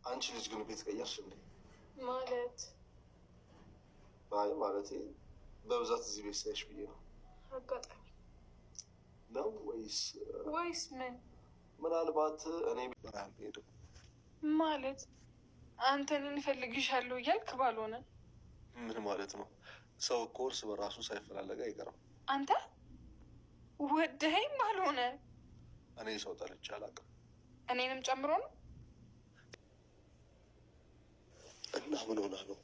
አንቺ ልጅ ግን ቤት ቀየርሽ እንዴ? ማለት አይ ማለቴ በብዛት እዚህ ቤት ሳይሽ ብዬ ነው። አጋጣሚ ነው ወይስ ምን? ምናልባት እኔ ሄዱ ማለት አንተን እንፈልግሻለሁ እያልክ ባልሆነ ምን ማለት ነው? ሰው እኮ እርስ በራሱ ሳይፈላለግ አይቀርም። አንተ ወደኸኝ ባልሆነ እኔ ሰው ጠልቼ አላውቅም። እኔንም ጨምሮ ነው። እና ምን ሆና ነው?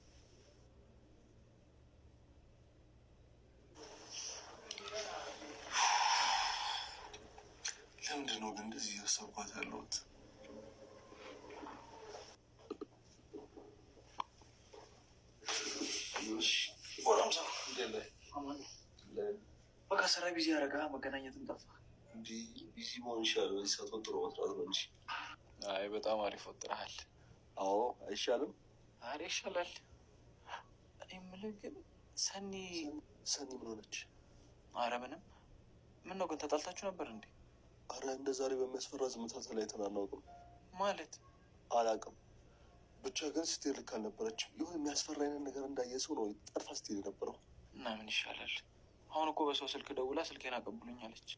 ለምንድን ነው ግን እንደዚህ እያሰብኳት ያለሁት? በቃ ስራ ቢዚ ያደረጋ መገናኘትም ጠፋ። እንዲህ ቢዚ መሆን ይሻላል። በዚህ ሰዓት ወጥሮ መስራት ነው እንጂ። አይ በጣም አሪፍ ወጥረሃል። አዎ አይሻልም? አሪ ይሻላል። እኔ የምልህ ግን ሰኒ ምን ሆነች? አረ ምንም። ምን ነው ግን ተጣልታችሁ ነበር እንዴ? አረ እንደ ዛሬ በሚያስፈራ ዝምታ ተለያይተን አናውቅም። ማለት አላውቅም። ብቻ ግን ስትሄድ ልክ አልነበረችም። የሆነ የሚያስፈራ አይነት ነገር እንዳየ ሰው ነው ጠርፋ ስትሄድ የነበረው። እና ምን ይሻላል? አሁን እኮ በሰው ስልክ ደውላ ስልኬን አቀብሉኛለች።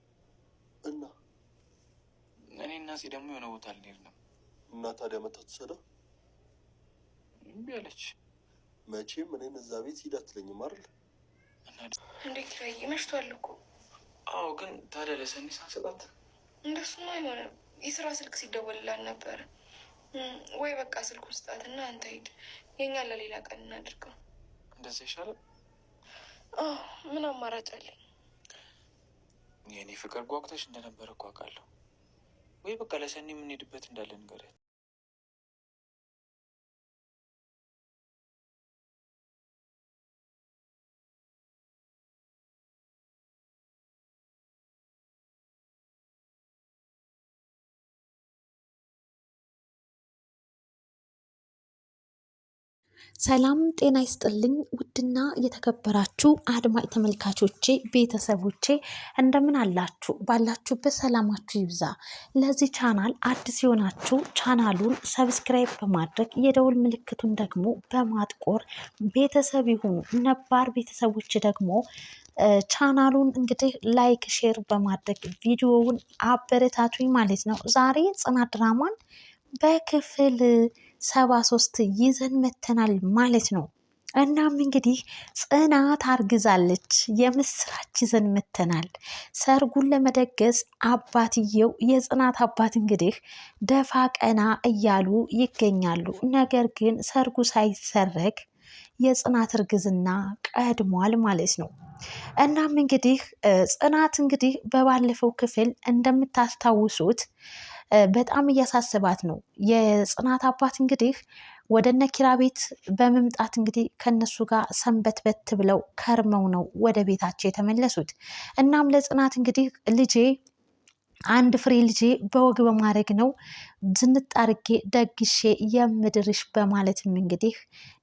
እና እኔ እና ፂ ደግሞ የሆነ ቦታ ልንሄድ ነው። እና ታዲያ መታ ትወሰደው? እምቢ አለች። መቼም እኔን እዛ ቤት ሂድ አትለኝም አይደል? እንዴት ላይ መሽቷል እኮ። አዎ ግን ታዲያ ለሰኒ ሳንሰጣት እንደሱማ አይሆንም። የስራ ስልክ ሲደወልላል ነበረ። ወይ በቃ ስልክ ውስጣት እና አንተ ሂድ፣ የኛን ለሌላ ቀን እናድርገው። እንደዛ ይሻላል። ምን አማራጭ አለኝ? የኔ ፍቅር ጓጉተሽ እንደነበረ እኮ አውቃለሁ። ወይ በቃ ለሰኒ የምንሄድበት እንዳለ ንገሪያት። ሰላም ጤና ይስጥልኝ። ውድና የተከበራችሁ አድማጭ ተመልካቾቼ ቤተሰቦቼ እንደምን አላችሁ? ባላችሁበት ሰላማችሁ ይብዛ። ለዚህ ቻናል አዲስ የሆናችሁ ቻናሉን ሰብስክራይብ በማድረግ የደውል ምልክቱን ደግሞ በማጥቆር ቤተሰብ ይሁኑ። ነባር ቤተሰቦች ደግሞ ቻናሉን እንግዲህ ላይክ፣ ሼር በማድረግ ቪዲዮውን አበረታቱኝ ማለት ነው። ዛሬ ጽናት ድራማን በክፍል 73 ይዘን መተናል ማለት ነው። እናም እንግዲህ ጽናት አርግዛለች፣ የምስራች ይዘን መተናል። ሰርጉን ለመደገስ አባትየው የጽናት አባት እንግዲህ ደፋ ቀና እያሉ ይገኛሉ። ነገር ግን ሰርጉ ሳይሰረግ የጽናት እርግዝና ቀድሟል ማለት ነው። እናም እንግዲህ ጽናት እንግዲህ በባለፈው ክፍል እንደምታስታውሱት በጣም እያሳስባት ነው። የጽናት አባት እንግዲህ ወደ እነ ኪራ ቤት በመምጣት እንግዲህ ከነሱ ጋር ሰንበት በት ብለው ከርመው ነው ወደ ቤታቸው የተመለሱት። እናም ለጽናት እንግዲህ ልጄ አንድ ፍሬ ልጄ በወግ በማድረግ ነው ዝንጥ አርጌ ደግሼ የምድርሽ በማለትም እንግዲህ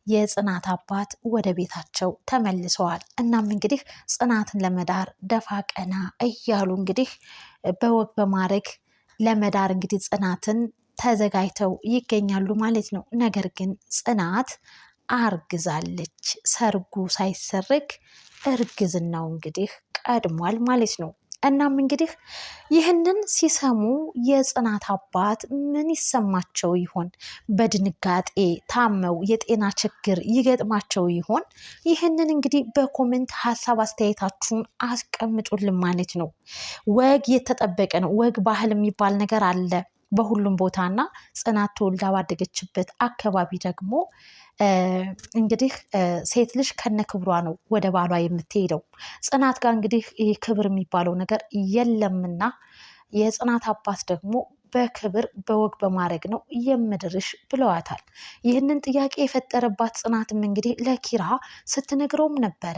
የጽናት አባት ወደ ቤታቸው ተመልሰዋል። እናም እንግዲህ ጽናትን ለመዳር ደፋ ቀና እያሉ እንግዲህ በወግ በማድረግ ለመዳር እንግዲህ ጽናትን ተዘጋጅተው ይገኛሉ ማለት ነው። ነገር ግን ጽናት አርግዛለች። ሰርጉ ሳይሰረግ እርግዝናው እንግዲህ ቀድሟል ማለት ነው። እናም እንግዲህ ይህንን ሲሰሙ የጽናት አባት ምን ይሰማቸው ይሆን? በድንጋጤ ታመው የጤና ችግር ይገጥማቸው ይሆን? ይህንን እንግዲህ በኮሜንት ሀሳብ አስተያየታችሁን አስቀምጡልን ማለት ነው። ወግ የተጠበቀ ነው። ወግ ባህል የሚባል ነገር አለ በሁሉም ቦታ እና ጽናት ተወልዳ ባደገችበት አካባቢ ደግሞ እንግዲህ ሴት ልጅ ከነ ክብሯ ነው ወደ ባሏ የምትሄደው። ጽናት ጋር እንግዲህ ይህ ክብር የሚባለው ነገር የለምና የጽናት አባት ደግሞ በክብር በወግ በማድረግ ነው የምድርሽ ብለዋታል። ይህንን ጥያቄ የፈጠረባት ጽናትም እንግዲህ ለኪራ ስትነግረውም ነበረ።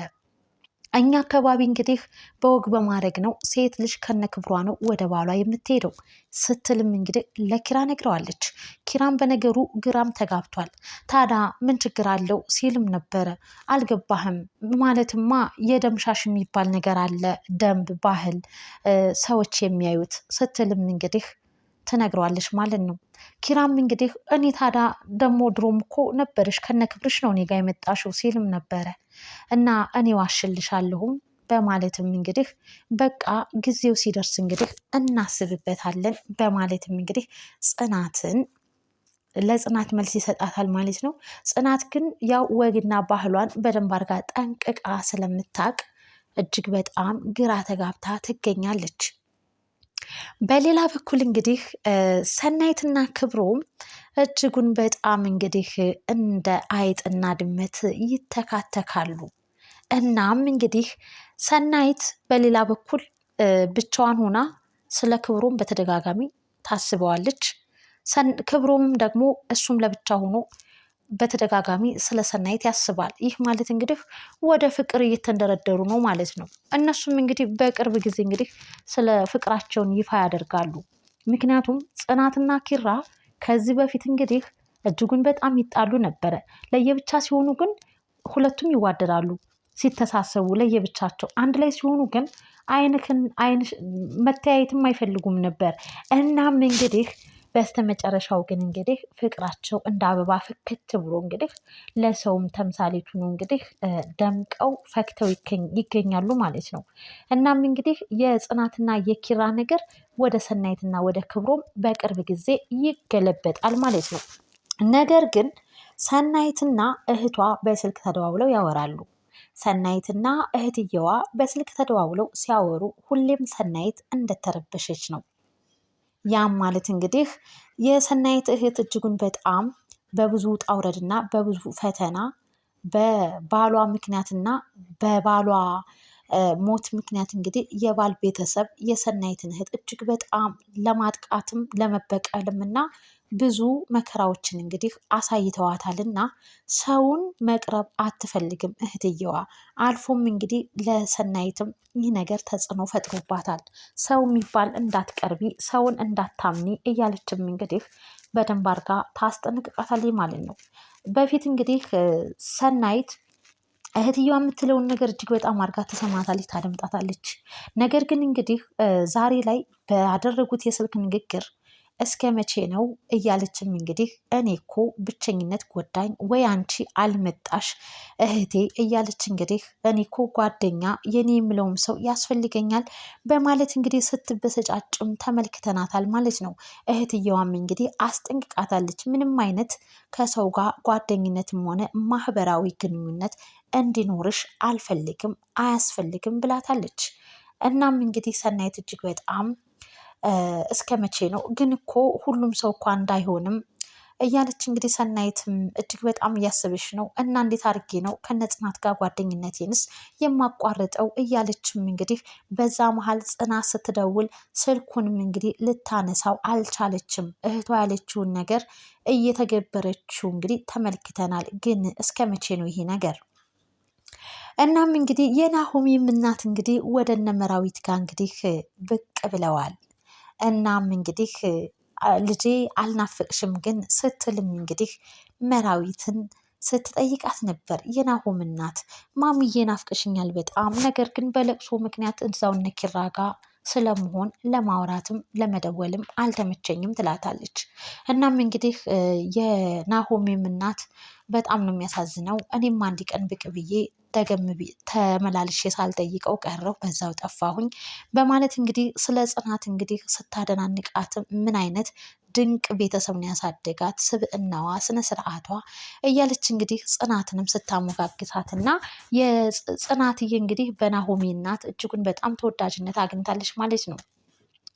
እኛ አካባቢ እንግዲህ በወግ በማድረግ ነው ሴት ልጅ ከነ ክብሯ ነው ወደ ባሏ የምትሄደው ስትልም እንግዲህ ለኪራ ነግረዋለች። ኪራም በነገሩ ግራም ተጋብቷል። ታዲያ ምን ችግር አለው ሲልም ነበረ። አልገባህም ማለትማ የደምሻሽ የሚባል ነገር አለ፣ ደንብ ባህል ሰዎች የሚያዩት ስትልም እንግዲህ ትነግረዋለች ማለት ነው። ኪራም እንግዲህ እኔ ታዲያ ደግሞ ድሮም እኮ ነበርሽ ከነ ክብርሽ ነው እኔ ጋ የመጣሽው ሲልም ነበረ እና እኔ ዋሽልሻለሁም በማለትም እንግዲህ በቃ ጊዜው ሲደርስ እንግዲህ እናስብበታለን በማለትም እንግዲህ ለጽናት መልስ ይሰጣታል ማለት ነው። ጽናት ግን ያው ወግና ባህሏን በደንብ አድርጋ ጠንቅቃ ስለምታውቅ እጅግ በጣም ግራ ተጋብታ ትገኛለች። በሌላ በኩል እንግዲህ ሰናይትና ክብሮም እጅጉን በጣም እንግዲህ እንደ አይጥና ድመት ይተካተካሉ። እናም እንግዲህ ሰናይት በሌላ በኩል ብቻዋን ሆና ስለ ክብሮም በተደጋጋሚ ታስበዋለች። ክብሮምም ደግሞ እሱም ለብቻ ሆኖ በተደጋጋሚ ስለ ሰናይት ያስባል። ይህ ማለት እንግዲህ ወደ ፍቅር እየተንደረደሩ ነው ማለት ነው። እነሱም እንግዲህ በቅርብ ጊዜ እንግዲህ ስለ ፍቅራቸውን ይፋ ያደርጋሉ። ምክንያቱም ጽናትና ኪራ ከዚህ በፊት እንግዲህ እጅጉን በጣም ይጣሉ ነበረ። ለየብቻ ሲሆኑ ግን ሁለቱም ይዋደዳሉ። ሲተሳሰቡ ለየብቻቸው፣ አንድ ላይ ሲሆኑ ግን አይን መተያየትም አይፈልጉም ነበር። እናም እንግዲህ በስተመጨረሻው ግን እንግዲህ ፍቅራቸው እንደ አበባ ፍክት ብሎ እንግዲህ ለሰውም ተምሳሌቱ ነው እንግዲህ ደምቀው ፈክተው ይገኛሉ ማለት ነው። እናም እንግዲህ የጽናትና የኪራ ነገር ወደ ሰናይትና ወደ ክብሮም በቅርብ ጊዜ ይገለበጣል ማለት ነው። ነገር ግን ሰናይትና እህቷ በስልክ ተደዋውለው ያወራሉ። ሰናይትና እህትየዋ በስልክ ተደዋውለው ሲያወሩ ሁሌም ሰናይት እንደተረበሸች ነው። ያም ማለት እንግዲህ የሰናይት እህት እጅጉን በጣም በብዙ ውጣ ውረድና በብዙ ፈተና በባሏ ምክንያትና በባሏ ሞት ምክንያት እንግዲህ የባል ቤተሰብ የሰናይትን እህት እጅግ በጣም ለማጥቃትም ለመበቀልም እና ብዙ መከራዎችን እንግዲህ አሳይተዋታልና ሰውን መቅረብ አትፈልግም እህትየዋ። አልፎም እንግዲህ ለሰናይትም ይህ ነገር ተጽዕኖ ፈጥሮባታል። ሰው የሚባል እንዳትቀርቢ፣ ሰውን እንዳታምኒ እያለችም እንግዲህ በደንብ አድርጋ ታስጠነቅቃታለች ማለት ነው። በፊት እንግዲህ ሰናይት እህትየዋ የምትለውን ነገር እጅግ በጣም አድርጋ ትሰማታለች፣ ታደምጣታለች። ነገር ግን እንግዲህ ዛሬ ላይ ባደረጉት የስልክ ንግግር እስከ መቼ ነው እያለችም እንግዲህ እኔ እኮ ብቸኝነት ጎዳኝ፣ ወይ አንቺ አልመጣሽ እህቴ እያለች እንግዲህ እኔ እኮ ጓደኛ የኔ የምለውም ሰው ያስፈልገኛል በማለት እንግዲህ ስትበሰጫጭም ተመልክተናታል ማለት ነው። እህትየዋም እንግዲህ አስጠንቅቃታለች። ምንም አይነት ከሰው ጋር ጓደኝነትም ሆነ ማህበራዊ ግንኙነት እንዲኖርሽ አልፈልግም፣ አያስፈልግም ብላታለች። እናም እንግዲህ ሰናይት እጅግ በጣም እስከ መቼ ነው ግን እኮ ሁሉም ሰው እኮ እንዳይሆንም እያለች እንግዲህ ሰናይትም እጅግ በጣም እያሰበች ነው። እና እንዴት አድርጌ ነው ከነጽናት ጋር ጓደኝነቴንስ የማቋርጠው እያለችም እንግዲህ በዛ መሀል ጽናት ስትደውል ስልኩንም እንግዲህ ልታነሳው አልቻለችም። እህቷ ያለችውን ነገር እየተገበረችው እንግዲህ ተመልክተናል። ግን እስከ መቼ ነው ይሄ ነገር? እናም እንግዲህ የናሆሚም እናት እንግዲህ ወደ እነ መራዊት ጋር እንግዲህ ብቅ ብለዋል። እናም እንግዲህ ልጄ አልናፍቅሽም ግን ስትልም እንግዲህ መራዊትን ስትጠይቃት ነበር። የናሆም እናት ማሚዬ ናፍቅሽኛል በጣም ነገር ግን በለቅሶ ምክንያት እዛው እነ ኪራ ጋር ስለመሆን ለማውራትም ለመደወልም አልተመቸኝም ትላታለች። እናም እንግዲህ የናሆሜም እናት በጣም ነው የሚያሳዝነው። እኔም አንድ ቀን ብቅ ብዬ ተመላልሼ ሳልጠይቀው ቀረው በዛው ጠፋሁኝ በማለት እንግዲህ ስለ ጽናት እንግዲህ ስታደናንቃት ምን አይነት ድንቅ ቤተሰብ ነው ያሳደጋት፣ ስብዕናዋ፣ ስነ ስርዓቷ እያለች እንግዲህ ጽናትንም ስታሞጋግሳት እና የጽናትዬ እንግዲህ በናሆሚ እናት እጅጉን በጣም ተወዳጅነት አግኝታለች ማለት ነው።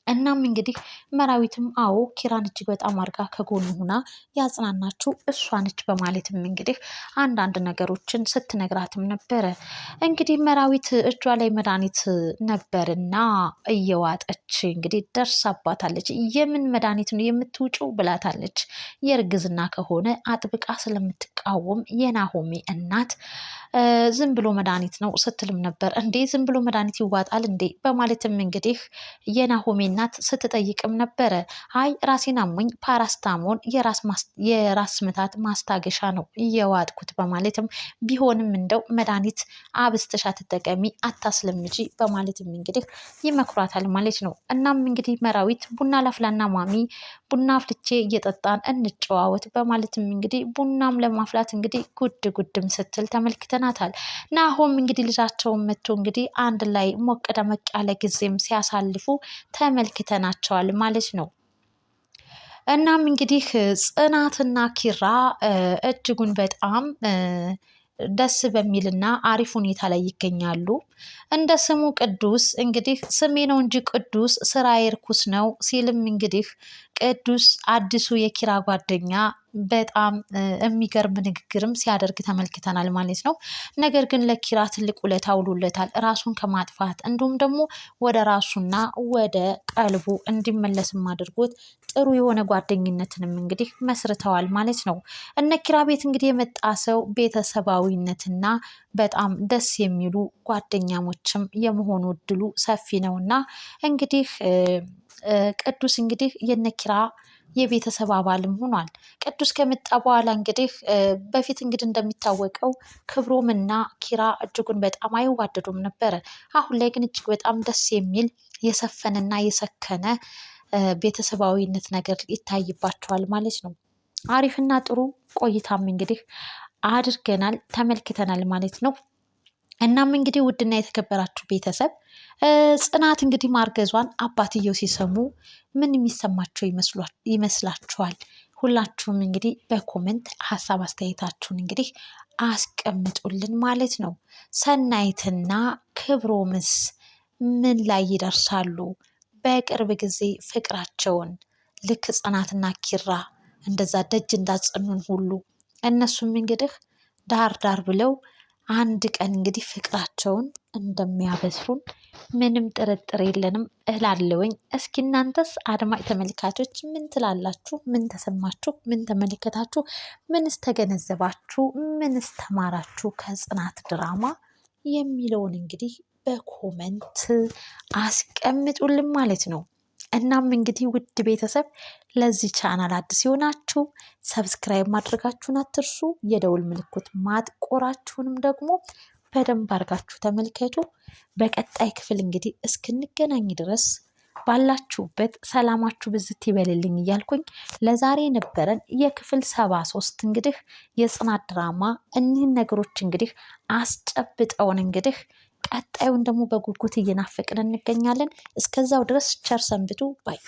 እናም እንግዲህ መራዊትም አዎ ኪራን እጅግ በጣም አድርጋ ከጎኑ ሁና ያጽናናችው እሷ ነች በማለትም እንግዲህ አንዳንድ ነገሮችን ስትነግራትም ነበረ። እንግዲህ መራዊት እጇ ላይ መድኃኒት ነበርና እየዋጠች እንግዲህ ደርሳባታለች። የምን መድኃኒት ነው የምትውጪው ብላታለች። የእርግዝና ከሆነ አጥብቃ ስለምትቃወም የናሆሚ እናት ዝም ብሎ መድኃኒት ነው ስትልም ነበር። እንዴ ዝም ብሎ መድኃኒት ይዋጣል እንዴ በማለትም እንግዲህ የናሆሚ እናት ስትጠይቅም ነበረ። አይ ራሴን አሞኝ ፓራስታሞን የራስ ምታት ማስታገሻ ነው እየዋጥኩት በማለትም ቢሆንም እንደው መድኃኒት አብዝተሽ አትጠቀሚ አታስለምጂ በማለትም እንግዲህ ይመክሯታል ማለት ነው። እናም እንግዲህ መራዊት ቡና ላፍላና ማሚ ቡና አፍልቼ እየጠጣን እንጨዋወት በማለትም እንግዲህ ቡናም ለማፍላት እንግዲህ ጉድም ስትል ተመልክተናታል። ናሆም እንግዲህ ልጃቸውን መጥቶ እንግዲህ አንድ ላይ ሞቅ ደመቅ ያለ ጊዜም ሲያሳልፉ ተመልክተናቸዋል ማለት ነው። እናም እንግዲህ ጽናትና ኪራ እጅጉን በጣም ደስ በሚልና አሪፍ ሁኔታ ላይ ይገኛሉ። እንደ ስሙ ቅዱስ እንግዲህ ስሜ ነው እንጂ ቅዱስ ስራዬ ርኩስ ነው ሲልም እንግዲህ ቅዱስ አዲሱ የኪራ ጓደኛ በጣም የሚገርም ንግግርም ሲያደርግ ተመልክተናል ማለት ነው። ነገር ግን ለኪራ ትልቅ ውለታ ውሎለታል። ራሱን ከማጥፋት እንዲሁም ደግሞ ወደ ራሱና ወደ ቀልቡ እንዲመለስም አድርጎት ጥሩ የሆነ ጓደኝነትንም እንግዲህ መስርተዋል ማለት ነው። እነ ኪራ ቤት እንግዲህ የመጣ ሰው ቤተሰባዊነትና በጣም ደስ የሚሉ ጓደኛሞችም የመሆኑ እድሉ ሰፊ ነውና እንግዲህ ቅዱስ እንግዲህ የነኪራ የቤተሰብ አባልም ሆኗል። ቅዱስ ከመጣ በኋላ እንግዲህ በፊት እንግዲህ እንደሚታወቀው ክብሮም እና ኪራ እጅጉን በጣም አይዋደዱም ነበረ። አሁን ላይ ግን እጅግ በጣም ደስ የሚል የሰፈነና የሰከነ ቤተሰባዊነት ነገር ይታይባቸዋል ማለት ነው። አሪፍና ጥሩ ቆይታም እንግዲህ አድርገናል ተመልክተናል ማለት ነው። እናም እንግዲህ ውድና የተከበራችሁ ቤተሰብ ጽናት እንግዲህ ማርገዟን አባትየው ሲሰሙ ምን የሚሰማቸው ይመስላችኋል? ሁላችሁም እንግዲህ በኮመንት ሀሳብ አስተያየታችሁን እንግዲህ አስቀምጡልን ማለት ነው። ሰናይትና ክብሮምስ ምን ላይ ይደርሳሉ? በቅርብ ጊዜ ፍቅራቸውን ልክ ጽናትና ኪራ እንደዛ ደጅ እንዳጸኑን ሁሉ እነሱም እንግዲህ ዳር ብለው አንድ ቀን እንግዲህ ፍቅራቸውን እንደሚያበስሩን ምንም ጥርጥር የለንም እላለሁኝ። እስኪ እናንተስ አድማጭ ተመልካቾች ምን ትላላችሁ? ምን ተሰማችሁ? ምን ተመለከታችሁ? ምንስ ተገነዘባችሁ? ምንስ ተማራችሁ ከጽናት ድራማ የሚለውን እንግዲህ በኮመንት አስቀምጡልን ማለት ነው። እናም እንግዲህ ውድ ቤተሰብ ለዚህ ቻናል አዲስ የሆናችሁ ሰብስክራይብ ማድረጋችሁን አትርሱ። የደውል ምልክት ማጥቆራችሁንም ደግሞ በደንብ አድርጋችሁ ተመልከቱ። በቀጣይ ክፍል እንግዲህ እስክንገናኝ ድረስ ባላችሁበት ሰላማችሁ ብዝት ይበልልኝ እያልኩኝ ለዛሬ የነበረን የክፍል 73 እንግዲህ የጽናት ድራማ እኒህን ነገሮች እንግዲህ አስጨብጠውን እንግዲህ ቀጣዩን ደግሞ በጉጉት እየናፈቅን እንገኛለን። እስከዛው ድረስ ቸር ሰንብቱ ባይ